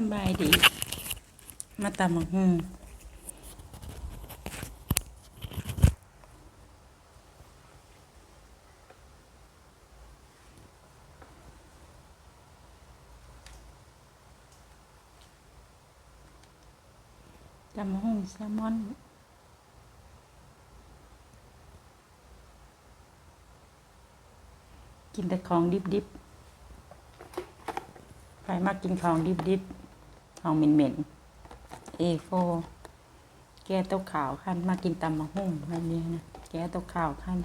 สบายดีมาตำบักหุ่งตำบักหุ่งแซลมอนกินแต่ของดิบๆใครมากินของดิบๆของเหม็นๆA4แก้ตกขาวคันมากินตำบักหุ่งแบบนี้นะแก้ตกขาวคัน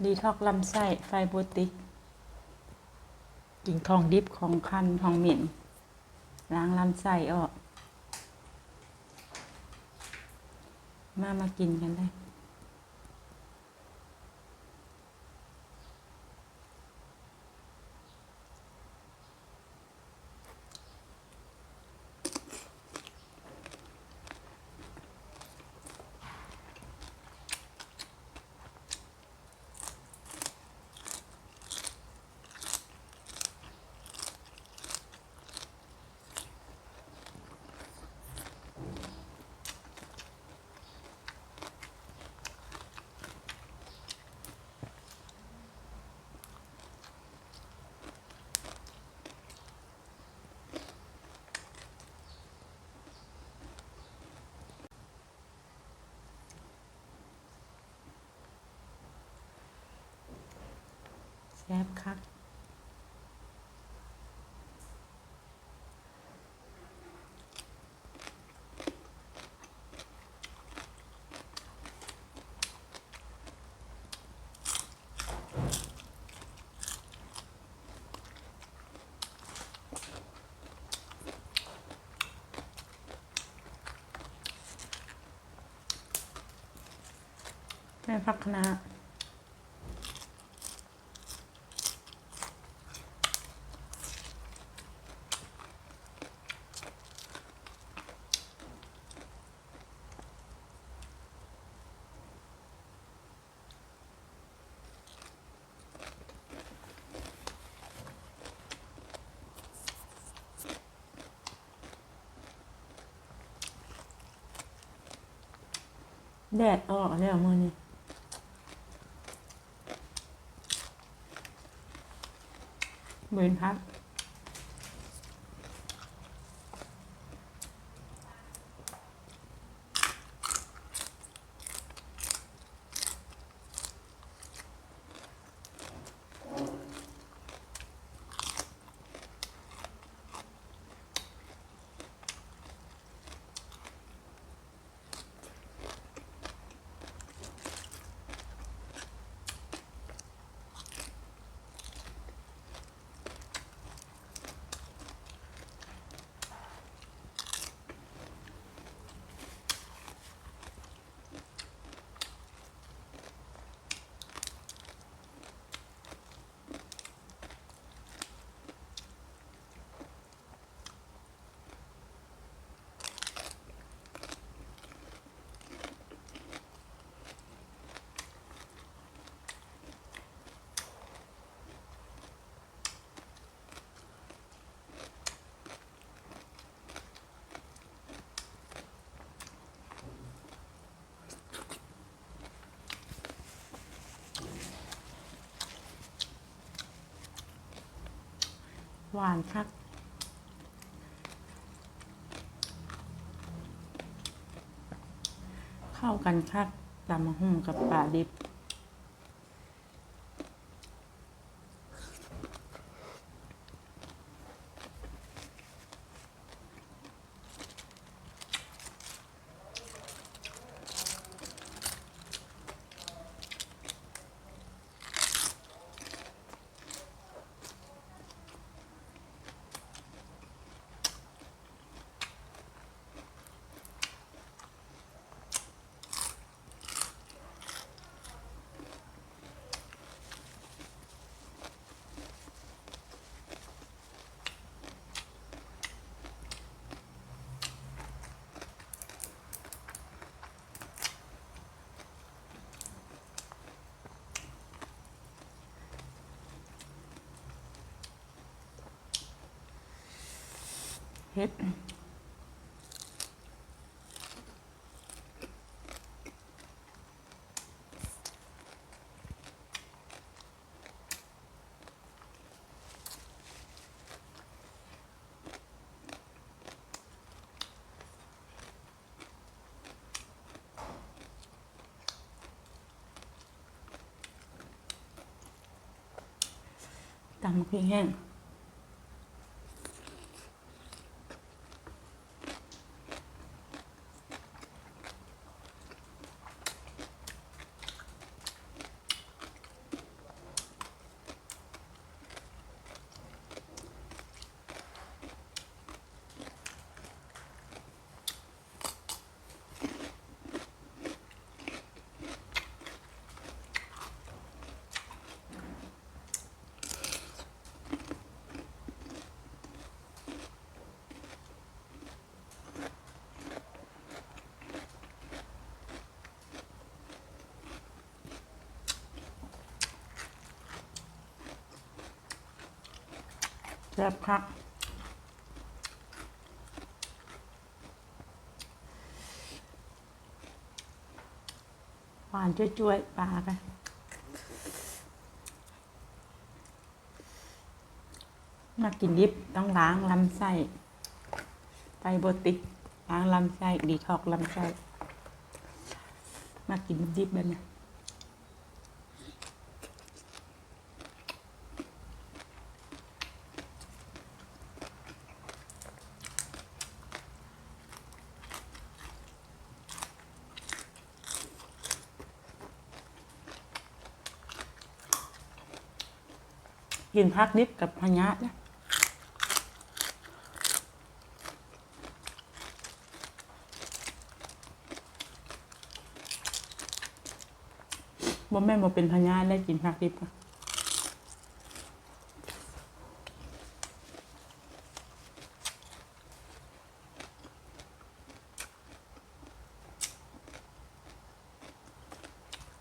ดีท็อกลำไส้ไฟโบติกกินของดิบของคันของเหม็นล้างลำไส้ออกมากินกันได้แซ่บคักแม่พักคณะแดดออกแล้วมื้อนี้เบินพักหวานคักเข้ากันคักตำบักหุ่งกับปลาดิบ ผ็ดตำมะพริกแห้งแซ่บคักหวานจ้วยๆปลากันมากินดิบต้องล้างลำไส้ไปโบติกล้างลำไส้ดีท็อกลำไส้มากินดิบแบบนี้กินพักดิบกับพะยะนะบ่แม่นบ่เป็นพะยะได้กินพักดิบนะ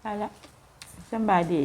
ได้แล้วสบายดี